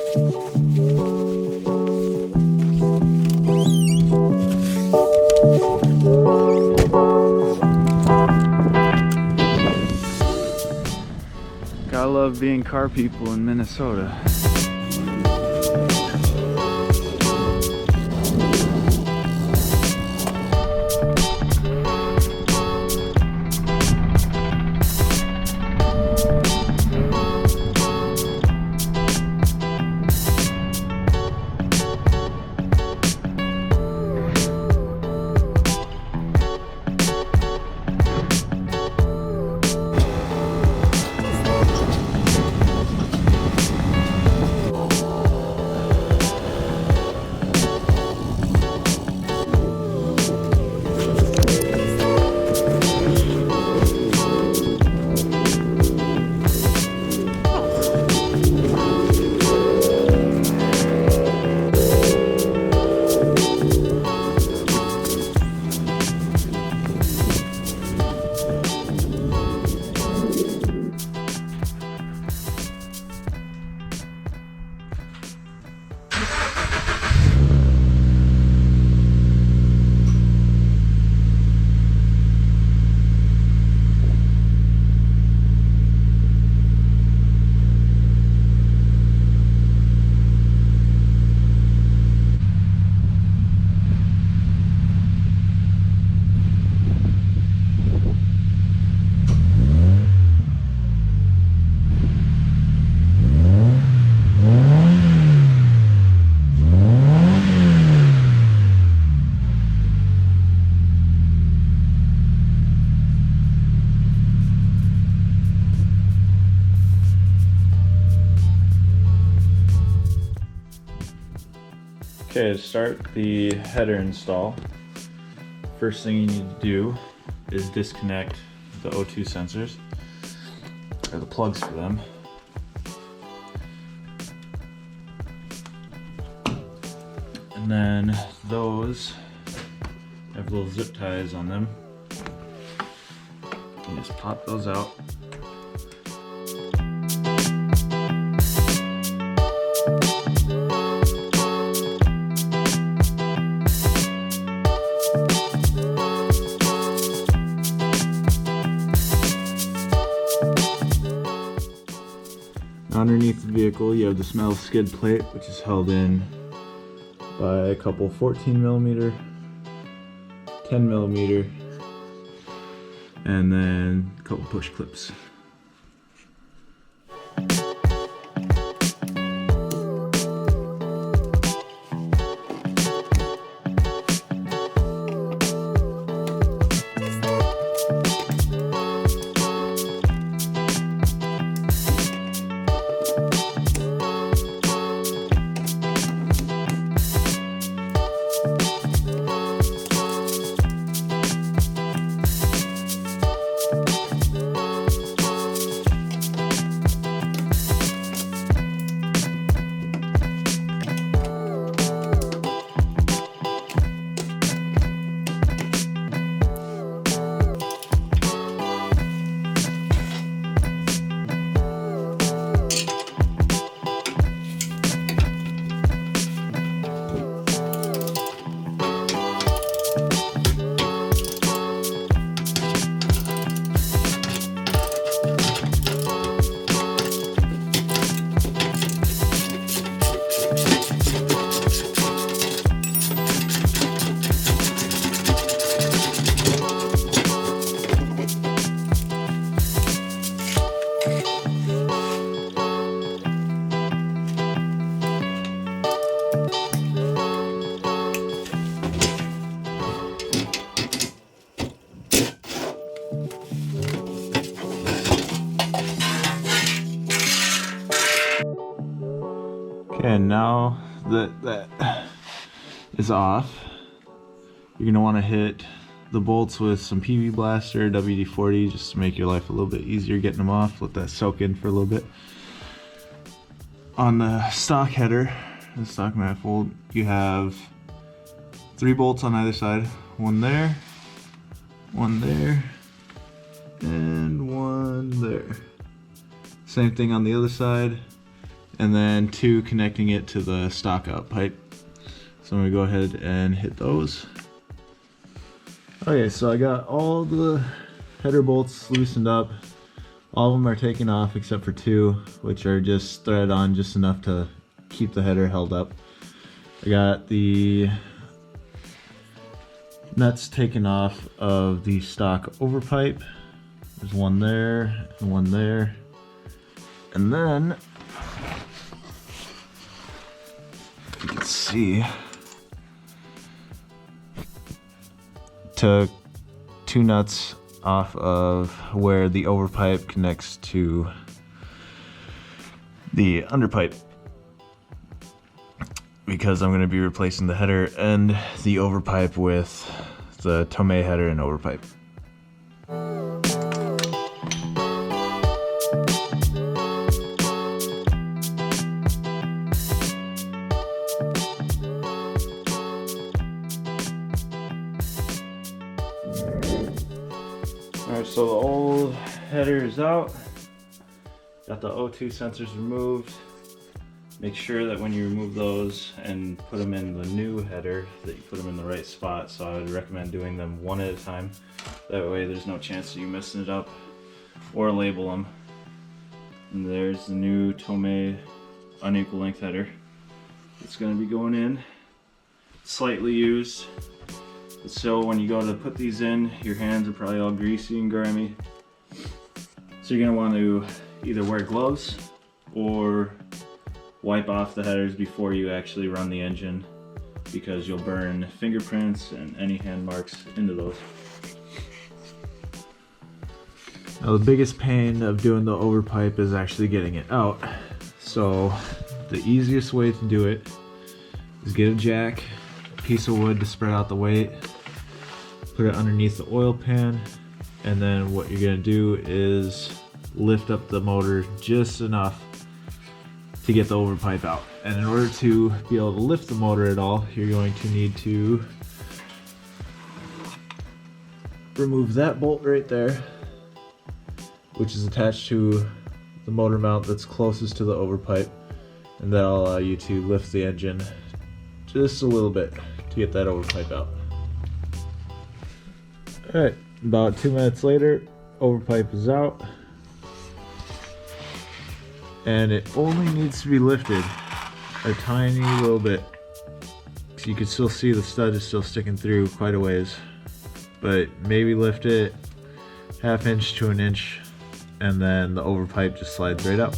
Gotta love being car people in Minnesota. Okay, to start the header install, first thing you need to do is disconnect the O2 sensors, or the plugs for them. And then those have little zip ties on them. You just pop those out. Underneath the vehicle, you have the smell skid plate, which is held in by a couple 14mm, 10mm, and then a couple push clips. Okay, now that that is off, you're gonna want to hit the bolts with some PV Blaster, WD-40, just to make your life a little bit easier getting them off. Let that soak in for a little bit. On the stock header, the stock manifold, you have 3 bolts on either side. One there, and one there. Same thing on the other side. and then 2 connecting it to the stock out pipe. So I'm gonna go ahead and hit those. Okay, so I got all the header bolts loosened up. All of them are taken off except for 2, which are just threaded on just enough to keep the header held up. I got the nuts taken off of the stock overpipe. There's one there and one there. And then, you can see, took 2 nuts off of where the overpipe connects to the underpipe, because I'm going to be replacing the header and the overpipe with the Tomei header and overpipe. Alright, so the old header is out. Got the O2 sensors removed. Make sure that when you remove those and put them in the new header, that you put them in the right spot. So I would recommend doing them one at a time. That way there's no chance of you messing it up, or label them. And there's the new Tomei unequal length header. It's going to be going in, slightly used. So when you go to put these in, your hands are probably all greasy and grimy. So you're going to want to either wear gloves or wipe off the headers before you actually run the engine, because you'll burn fingerprints and any hand marks into those. Now the biggest pain of doing the overpipe is actually getting it out. So the easiest way to do it is get a jack, a piece of wood to spread out the weight, put it underneath the oil pan, and then what you're going to do is lift up the motor just enough to get the overpipe out. And in order to be able to lift the motor at all, you're going to need to remove that bolt right there, which is attached to the motor mount that's closest to the overpipe, and that'll allow you to lift the engine just a little bit to get that overpipe out. Alright, about 2 minutes later, overpipe is out, and it only needs to be lifted a tiny little bit. So you can still see the stud is still sticking through quite a ways, but maybe lift it 1/2 inch to 1 inch, and then the overpipe just slides right out.